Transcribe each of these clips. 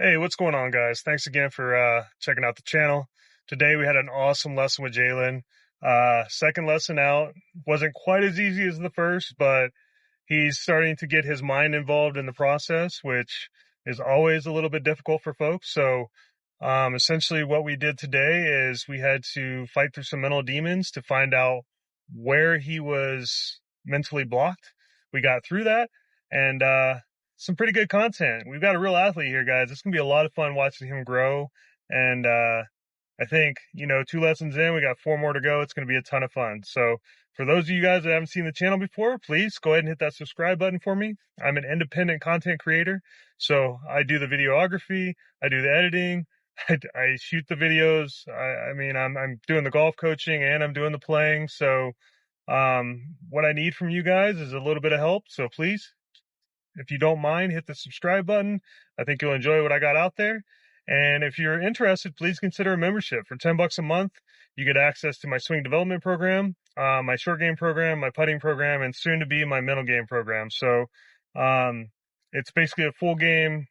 Hey, what's going on, guys? Thanks again for checking out the channel. Today we had an awesome lesson with Jalen. Second lesson out wasn't quite as easy as the first, but he's starting to get his mind involved in the process, which is always a little bit difficult for folks. So essentially what we did today is we had to fight through some mental demons to find out where he was mentally blocked. We got through that, and some pretty good content. We've got a real athlete here, guys. It's going to be a lot of fun watching him grow. And I think, 2 lessons in, we got 4 more to go. It's going to be a ton of fun. So for those of you guys that haven't seen the channel before, please go ahead and hit that subscribe button for me. I'm an independent content creator. So I do the videography, I do the editing, I shoot the videos. I'm doing the golf coaching and I'm doing the playing. So what I need from you guys is a little bit of help. So please, if you don't mind, hit the subscribe button. I think you'll enjoy what I got out there. And if you're interested, please consider a membership. For $10 a month, you get access to my swing development program, my short game program, my putting program, and soon to be my mental game program. So it's basically a full game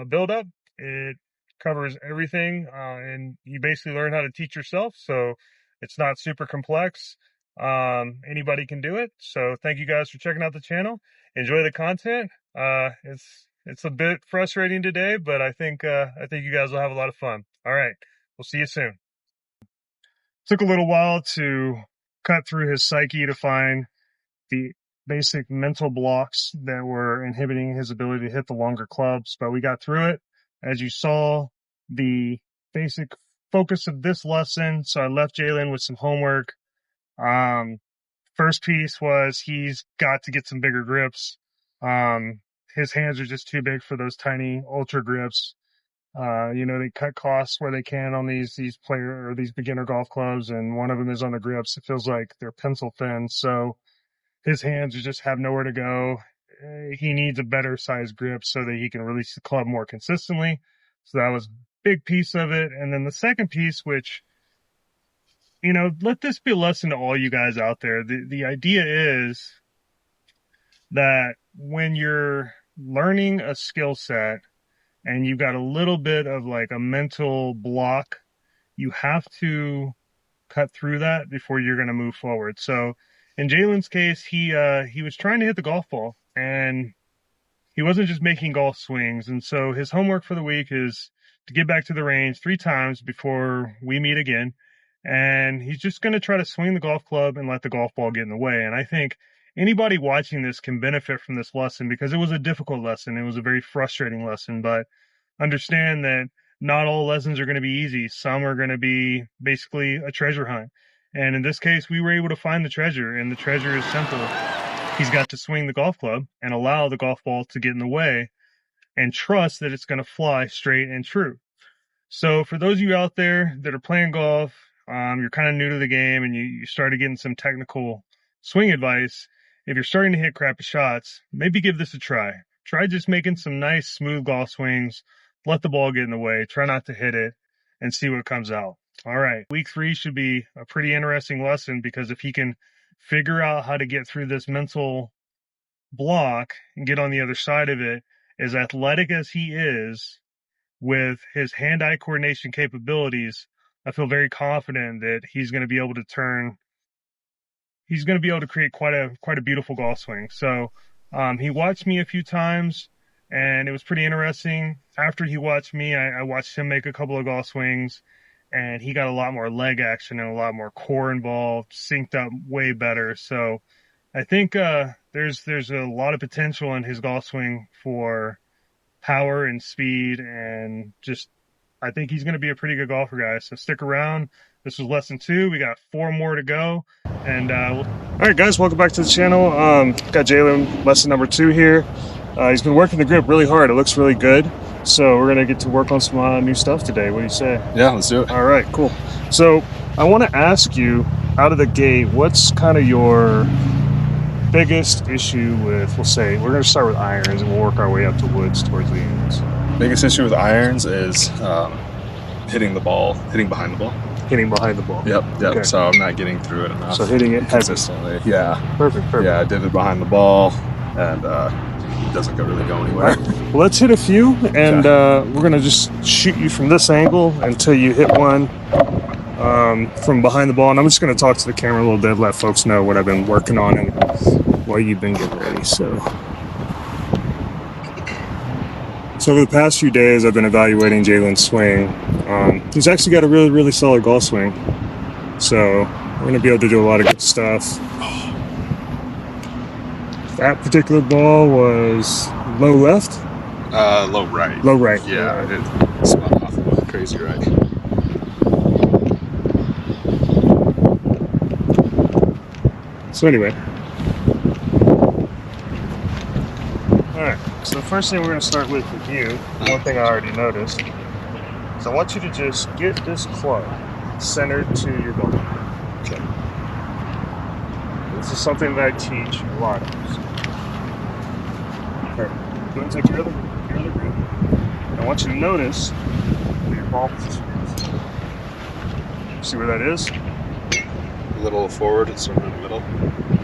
build up. It covers everything, and you basically learn how to teach yourself. So it's not super complex. Anybody can do it. So thank you guys for checking out the channel. Enjoy the content. It's a bit frustrating today, but I think you guys will have a lot of fun. All right. We'll see you soon. Took a little while to cut through his psyche to find the basic mental blocks that were inhibiting his ability to hit the longer clubs, but we got through it. As you saw, the basic focus of this lesson. So I left Jalen with some homework. First piece was he's got to get some bigger grips. His hands are just too big for those tiny ultra grips. They cut costs where they can on these beginner golf clubs, and one of them is on the grips. It feels like they're pencil thin. So his hands just have nowhere to go. He needs a better size grip so that he can release the club more consistently. So that was a big piece of it. And then the second piece, which, let this be a lesson to all you guys out there. The idea is that when you're learning a skill set and you've got a little bit of like a mental block, you have to cut through that before you're going to move forward. So in Jalen's case, he was trying to hit the golf ball and he wasn't just making golf swings. And so his homework for the week is to get back to the range 3 times before we meet again. And he's just going to try to swing the golf club and let the golf ball get in the way. And I think anybody watching this can benefit from this lesson because it was a difficult lesson. It was a very frustrating lesson, but understand that not all lessons are going to be easy. Some are going to be basically a treasure hunt. And in this case, we were able to find the treasure, and the treasure is simple. He's got to swing the golf club and allow the golf ball to get in the way and trust that it's going to fly straight and true. So for those of you out there that are playing golf, you're kind of new to the game and you started getting some technical swing advice. If you're starting to hit crappy shots, maybe give this a try. Try just making some nice, smooth golf swings. Let the ball get in the way. Try not to hit it and see what comes out. All right. Week 3 should be a pretty interesting lesson because if he can figure out how to get through this mental block and get on the other side of it, as athletic as he is with his hand-eye coordination capabilities, I feel very confident that he's going to be able to create quite a beautiful golf swing. So he watched me a few times and it was pretty interesting. After he watched me, I watched him make a couple of golf swings and he got a lot more leg action and a lot more core involved, synced up way better. So I think there's a lot of potential in his golf swing for power and speed, and just I think he's going to be a pretty good golfer, guys. So stick around. This was lesson 2. We got 4 more to go. And all right, guys, welcome back to the channel. Got Jalen, lesson number 2 here. He's been working the grip really hard. It looks really good. So we're going to get to work on some new stuff today. What do you say? Yeah, let's do it. All right, cool. So I want to ask you, out of the gate, what's kind of your biggest issue with, we'll say, we're going to start with irons and we'll work our way up to woods towards the ends. Biggest issue with irons is hitting behind the ball. Hitting behind the ball. Yep. Okay. So I'm not getting through it enough. So hitting it consistently. Yeah. Perfect. Yeah, I did it behind the ball, and doesn't really go anywhere. Well, let's hit a few, and we're going to just shoot you from this angle until you hit one from behind the ball. And I'm just going to talk to the camera a little bit, let folks know what I've been working on and while you've been getting ready. So over the past few days, I've been evaluating Jalen's swing. He's actually got a really, really solid golf swing. So we're going to be able to do a lot of good stuff. That particular ball was low left? Low right. Low right. Yeah, it spun off with crazy right. So anyway. Alright, so the first thing we're going to start with you, one thing I already noticed, is I want you to just get this club centered to your ball. Okay. This is something that I teach a lot of. Okay. Go and take your other grip. I want you to notice where your ball position is. See where that is? A little forward and sort of in the middle.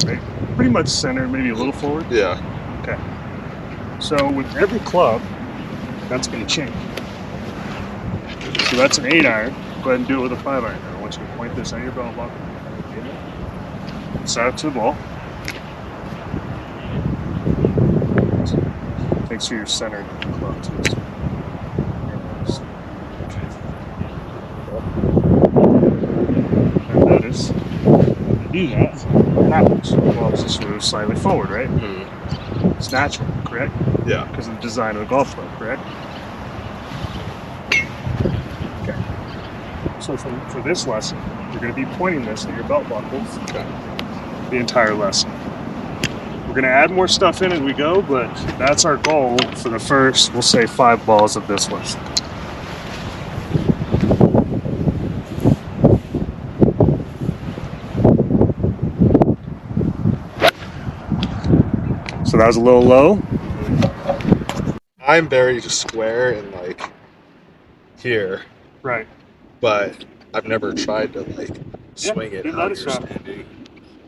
Right. Pretty much centered, maybe a little forward. Yeah. Okay. So with every club, that's going to change. So that's an 8-iron. Go ahead and do it with a 5-iron. I want you to point this at your belt buckle. Side up to the ball. Make sure you're centered in the club too. And notice, when you do that, what happens? Well, it's just move slightly forward, right? Mm-hmm. It's natural, correct? Yeah. Because of the design of the golf club, correct? Okay. So for this lesson, you're going to be pointing this at your belt buckles the entire lesson. We're going to add more stuff in as we go, but that's our goal for the first, we'll say, 5 balls of this lesson. So that was a little low. I'm very just square and like here. Right. But I've never tried to like swing it how you're shot. standing.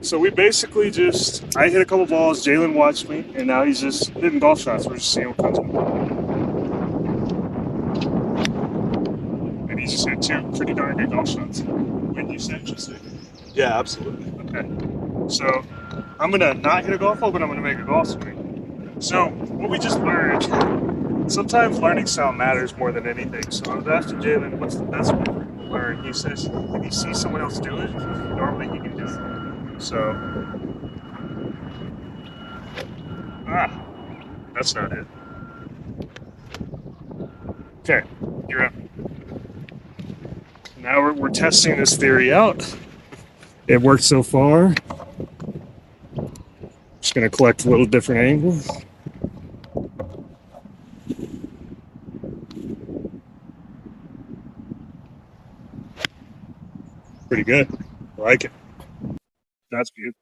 So we basically just, I hit a couple balls, Jalen watched me, and now he's just hitting golf shots. We're just seeing what comes in. And he's just hit 2 pretty darn good golf shots. Wouldn't you say? Yeah, absolutely. Okay. So I'm going to not hit a golf ball, but I'm going to make a golf swing. So what we just learned, sometimes learning style matters more than anything. So I was asking Jalen, what's the best way for him to learn? He says, if you see someone else do it, normally you can do it. So, that's not it. Okay, you're up. Now we're testing this theory out. It worked so far. Just gonna collect a little different angle. Pretty good. I like it. That's beautiful.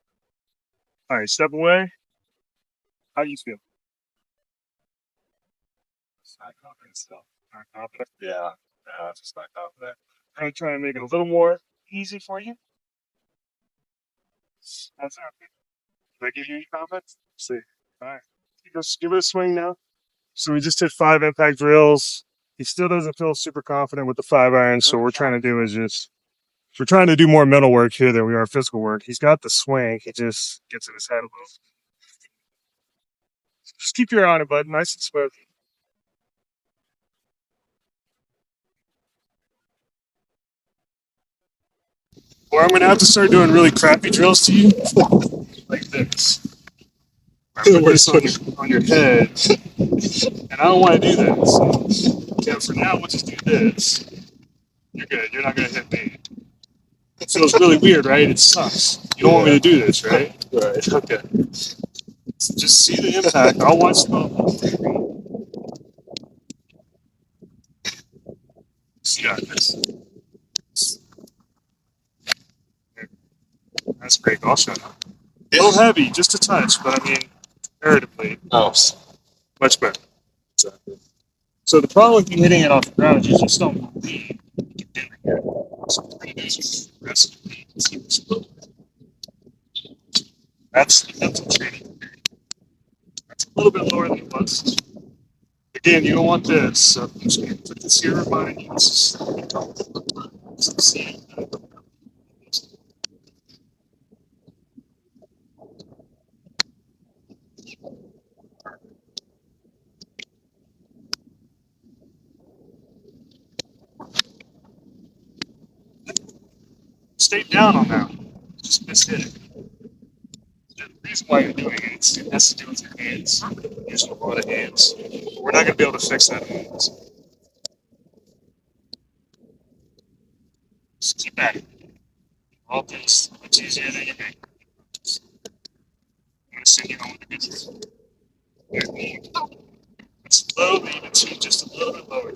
All right, step away. How do you feel? Not confident still. Not confident? Yeah, just not confident. I'm going to try and make it a little more easy for you. That's okay. Did I give you any confidence? Let's see. All right. Just give it a swing now. So we just hit 5 impact drills. He still doesn't feel super confident with the 5-iron, so what we're trying to do is we're trying to do more mental work here than we are physical work. He's got the swing. He just gets in his head a little. Just keep your eye on it, bud. Nice and smooth. Or I'm going to have to start doing really crappy drills to you. Like this. Put this on your head. And I don't want to do that. So, yeah, for now, we'll just do this. You're good. You're not going to hit me. It feels really weird, right? It sucks. You don't want me to do this, right? Right. Okay. So just see the impact. I'll watch the ball. You got this. That's a great golf shot. A little heavy, just a touch, but I mean, comparatively, much better. Exactly. So the problem with you hitting it off the ground is you just don't believe you can do it. So we're going to do some aggressive lead and see what's a little bit. That's the mental training. That's a little bit lower than it close. Again, you don't want this. So I'm just going to put this here behind you. See. Stay down on that one. Just mishit it. The reason why you're doing it has to do with your hands. You're using a lot of hands. We're not going to be able to fix that in hands. Just keep at it. All this. It's easier than you think. I'm going to send you home with the good news. Slowly, even just a little bit lower.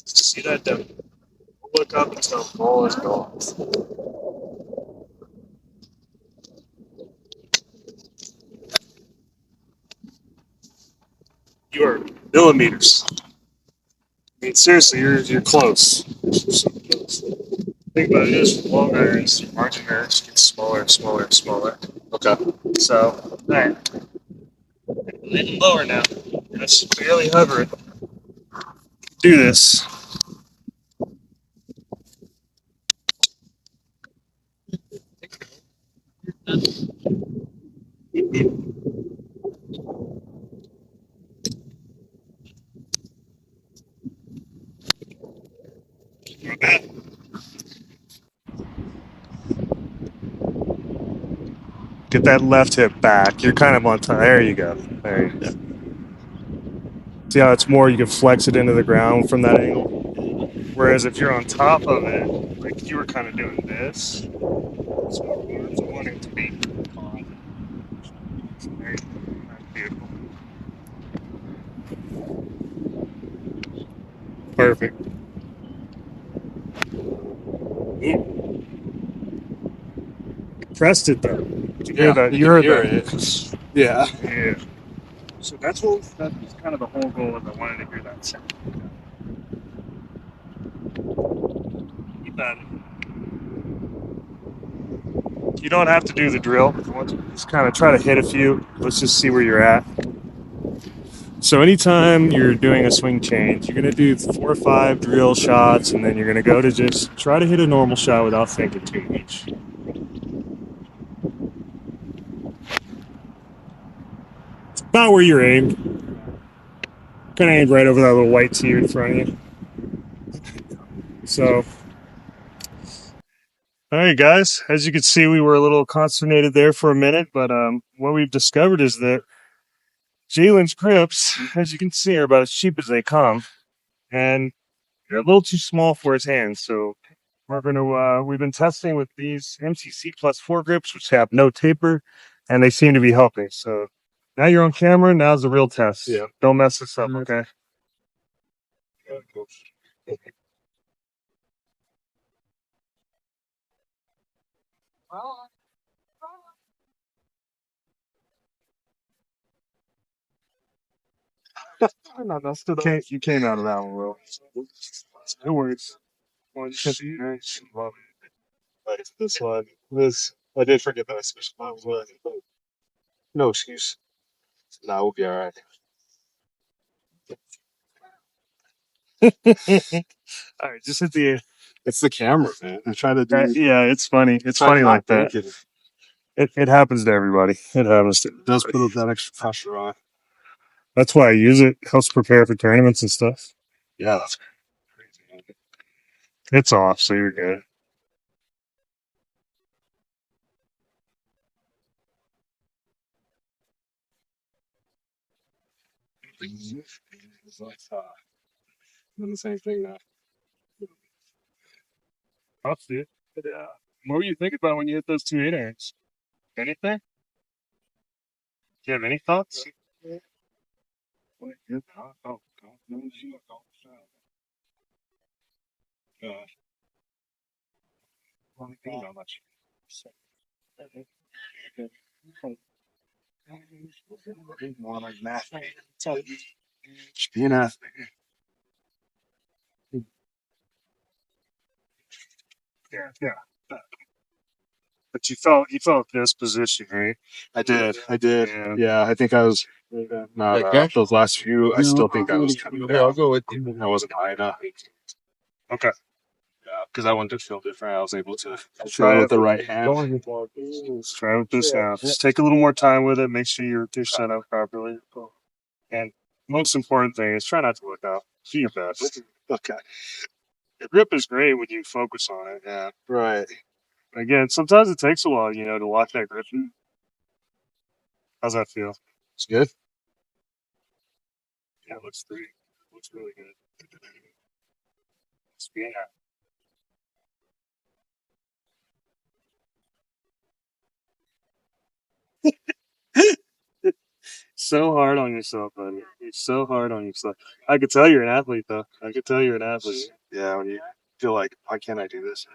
See that down. Look up until the ball is gone. You are millimeters. I mean, seriously, you're close. You're so close. Think about it is with long irons, your margin errors get smaller and smaller and smaller. Okay. So, alright. A little lower now. Just barely hover it. Do this. Not bad. Get that left hip back. You're kind of on time. There you go. There you go. See how it's more, you can flex it into the ground from that angle? Whereas if you're on top of it, like you were kind of doing this, it's more arms. I want it to be on. There you go. That's beautiful. Perfect. Ooh. Pressed it though. Did you hear that? You heard that? Yeah. Yeah. So that's kind of the whole goal of I wanted to hear that sound. Keep at it. You don't have to do the drill. Just kind of try to hit a few. Let's just see where you're at. So anytime you're doing a swing change, you're going to do 4 or 5 drill shots, and then you're going to go to just try to hit a normal shot without thinking too much. It's about where you're aimed. Kind of aimed right over that little white tee in front of you. So, all right, guys. As you can see, we were a little consternated there for a minute, but what we've discovered is that Jalen's grips, as you can see, are about as cheap as they come, and they're a little too small for his hands. So we've been testing with these MCC Plus 4 grips, which have no taper, and they seem to be helping. So now you're on camera. Now's the real test. Yeah. Don't mess this up, okay? You came out of that one, Will. No worries. This one. I did forget that I switched bottles. No excuse. Nah, we'll be all right. All right, just hit the. It's the camera, man. I try to do. Yeah, it's funny. It's funny like that. It happens to everybody. It happens to. It does put that extra pressure on. That's why I use it. Helps prepare for tournaments and stuff. Yeah, that's crazy. Man. It's off, so you're good. It's like doing the same thing now. I'll see it. But, what were you thinking about when you hit those 2 8-irons? Anything? Do you have any thoughts? More like an athlete. Just be an athlete. Yeah. But you felt this position, right? I did. I did. Yeah. Yeah, I think I was not those last few. I still think I was kind of there. I'll go with you. I wasn't high enough. Okay. Yeah, because I wanted to feel different. I was able to Try feel with it. the right hand. Let's try with this now. Just take a little more time with it. Make sure you're set up properly. And most important thing is try not to look out. Do your best. Okay. Your grip is great when you focus on it. Yeah. Right. Again, sometimes it takes a while, to lock that grip. How's that feel? It's good. Yeah, it looks great. Looks really good. Yeah. So hard on yourself, buddy. You're so hard on yourself. I could tell you're an athlete, though. I could tell you're an athlete. Yeah, when you feel like, why can't I do this?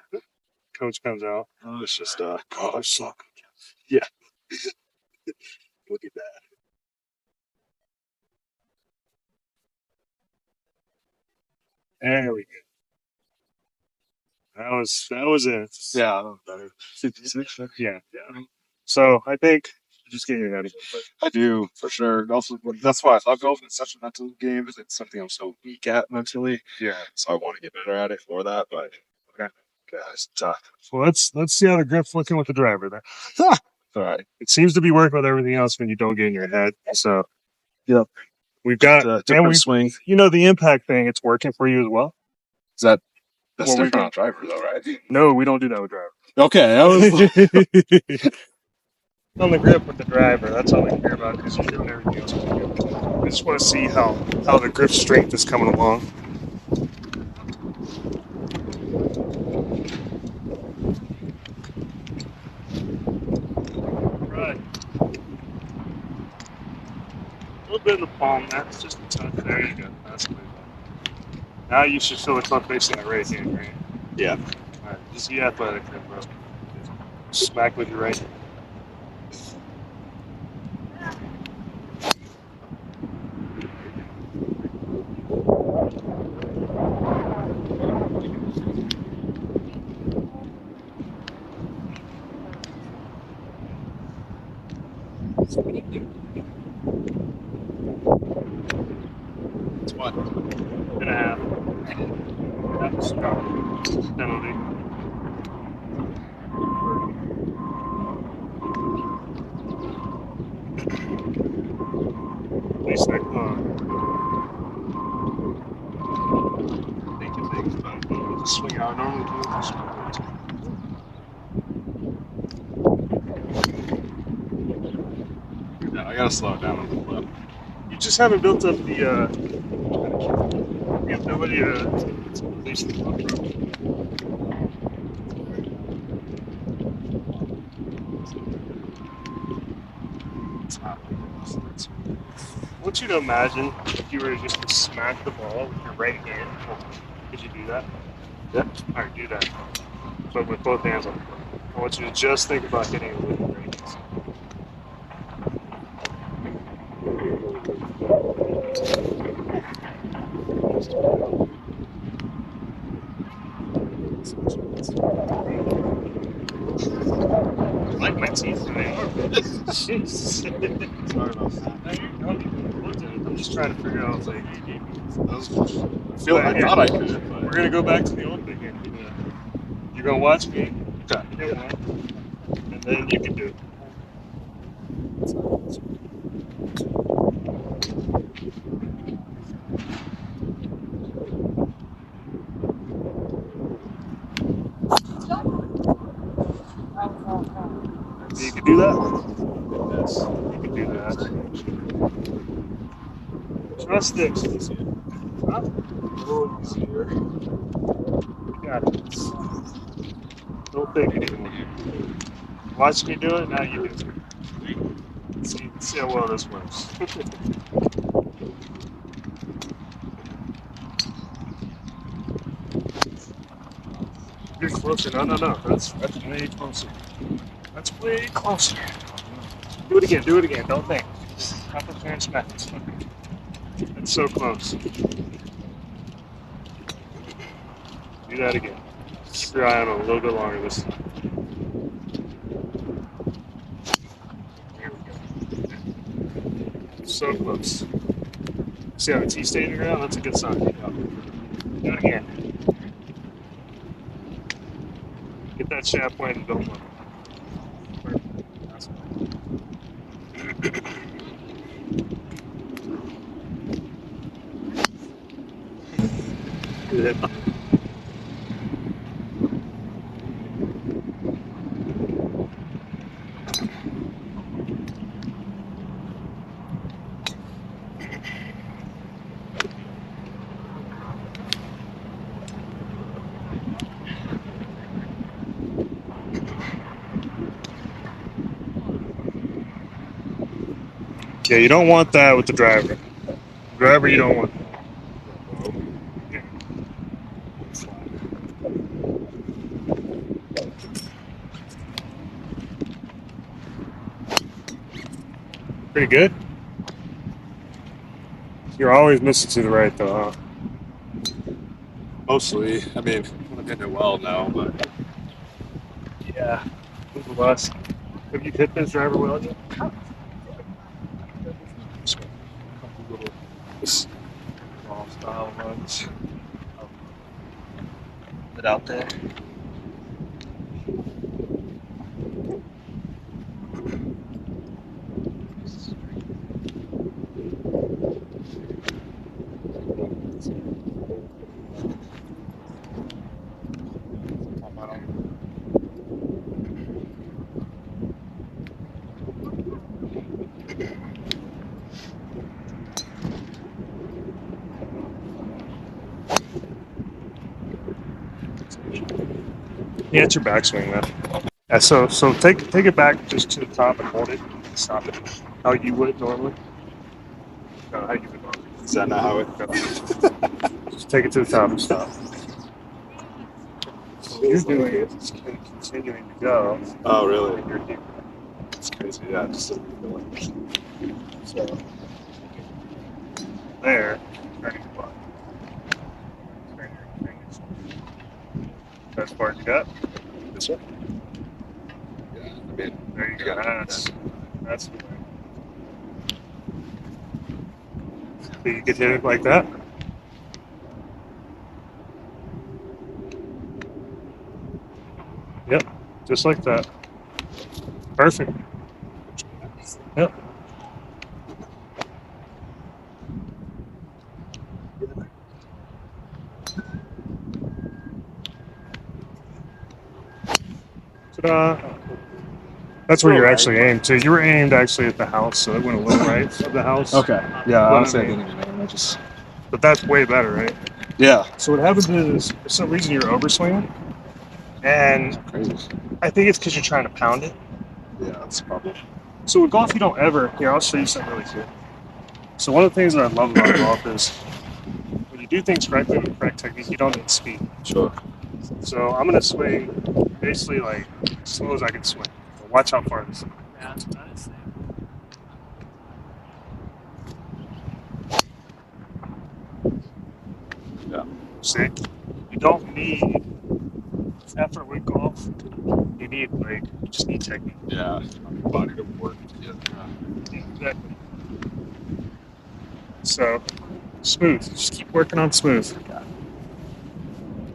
Coach comes out. Oh, it's just, God, I suck. Yeah. Look at that. There we go. That was it. Yeah, I know better. 56. Yeah. Yeah. So I think just get your ready. I do, for sure. Also, that's why I love golf. It's such a mental game. It's something I'm so weak at mentally. Yeah. So I want to get better at it for that. But, okay. It's tough. So let's see how the grip's looking with the driver there. All right. It seems to be working with everything else when you don't get in your head. So Yep. we've got Different swing. the impact thing, it's working for you as well. Is that that's Well, we different on driver though, right? No, we don't do that with driver. Okay. I was On the grip with the driver, that's all we care about because you're doing everything else. I just want to see how the grip strength is coming along. Right. A little bit in the palm, that's just a touch. There you go. That's good. Now you should feel the club facing that right hand, right? yeah. All right. Just be athletic, there, bro. Smack with your right hand. It's what? And a half. That's penalty. At least that swing out. I normally do it this way. Yeah, I gotta slow it down a little bit. You just haven't built up the ability to release the club, bro. It's not like this. I want you to imagine if you were just to smack the ball with your right hand. Could you do that? Yeah. All right, do that. But with both hands on the club. I want you to just think about hitting it with your right hands. I like my teeth today. Jeez. Sorry about that. No, you looked at it. I'm just trying to figure out like I thought I could, we're but gonna go back to the old thing here. You're gonna watch me okay. hit one, and then you can do it. You can do that. Yes, you can do that. Trust this. Huh? You got this. Don't think anymore. Watch me do it, now you do it. See how well this works. You're closer. No. That's way closer. That's way closer. Do it again. Don't think. Just have a fair and smack. That's so close. Do that again. Keep your eye on it a little bit longer this time. So close. See how the T stayed in the ground? That's a good sign. Do it again. Get that shaft pointed, don't move. Perfect. That's good. Yeah, you don't want that with the driver. Driver, you don't want that. Yeah. Pretty good. You're always missing to the right, though, huh? Mostly. I mean, I'm hitting it well now, but Yeah. Move the less. Have you hit this driver well yet? just a couple little Small style ones. Put out there. Yeah, it's your backswing, man. Yeah, so take it back just to the top and hold it. Stop it. How you would normally. No, how you would normally. is that not how it Just take it to the top and stop. So what you're doing is continuing to go. Oh really? And you're here. It's crazy, yeah, just a feeling. So there, turning the body. Turn your fingers. Best part you got? This one? Yeah, I mean There you go. That's the way. So you could hit it like that. Yep, just like that. Perfect. Yep. Ta-da. That's where you're actually aimed to. You were aimed actually at the house, so it went a little right of the house. Okay. Yeah, honestly I I mean, didn't even know. I just but that's way better, right? yeah. So what happens is, for some reason, you're overswinging, and Crazy. I think it's because you're trying to pound it. Yeah, that's probably So with golf, you don't ever. Here, I'll show you something really cool. So one of the things that I love about golf is when you do things correctly with the correct technique, you don't need speed. sure. So I'm gonna swing basically like as slow as I can swing. So watch how far this is. Yeah. See, you don't need effort with golf. You need you just need technique. Yeah. Your body to work. Yeah. Exactly. So smooth. Just keep working on smooth.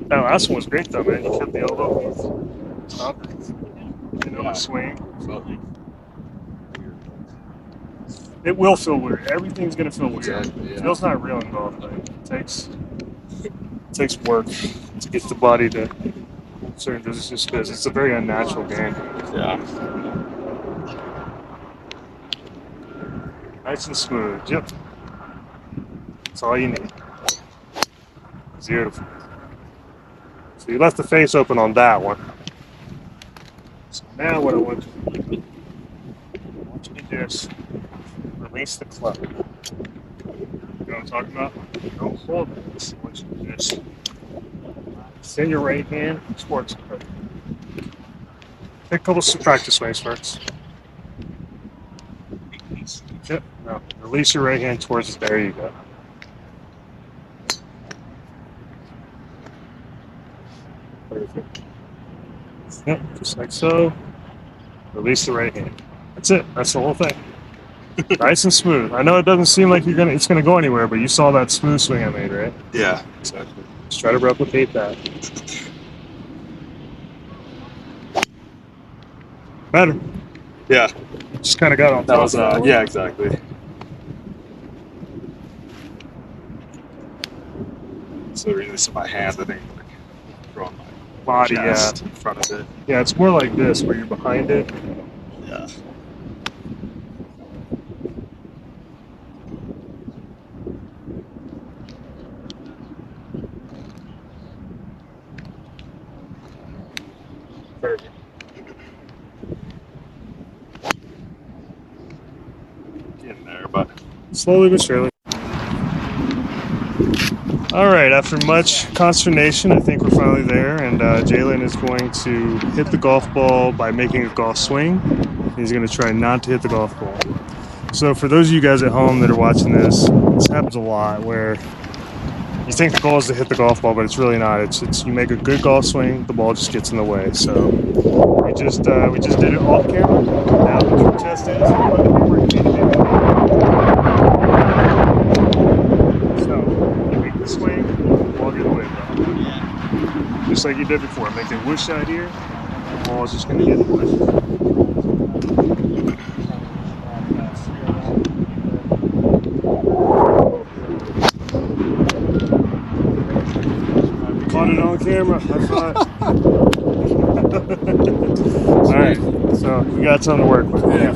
That last one was great though, man. You kept the elbow with confidence. You know, the swing. So, It will feel weird. Everything's gonna feel weird. Exactly, yeah. It feels not real in golf. Like, it takes work to get the body to certain positions because it's a very unnatural game. yeah. Nice and smooth. Yep. That's all you need. It's beautiful. So you left the face open on that one. So now what I want you to do, I want you to just release the club. You know what I'm talking about? Don't hold it. I want you to just send your right hand towards the curve. Take a couple practice swings first. Yep. Now release your right hand towards it. There you go. Perfect. Yep, just like so. Release the right hand. That's it. That's the whole thing. Nice and smooth. I know it doesn't seem like it's gonna go anywhere, but you saw that smooth swing I made, right? Yeah, exactly. Let's try to replicate that. Better. Yeah, Just kind of got on that top was of that. yeah, exactly. So releasing my hands, I think, like throwing my Body, chest in front of it. yeah. It's more like this, where you're behind it. Yeah. Perfect. Getting there, but Slowly but surely. All right, after much consternation, I think we're finally there, and Jalen is going to hit the golf ball by making a golf swing. He's going to try not to hit the golf ball. So for those of you guys at home that are watching this happens a lot where you think the goal is to hit the golf ball, but it's really not. It's you make a good golf swing, the ball just gets in the way. So we just did it off camera. Now the true test is so you make the swing, the ball get in the way, bro. Yeah. Just like you did before. Make a whoosh out here, the ball is just gonna get in the way. Caught it on camera. High five. All right, so we got something to work with. yeah.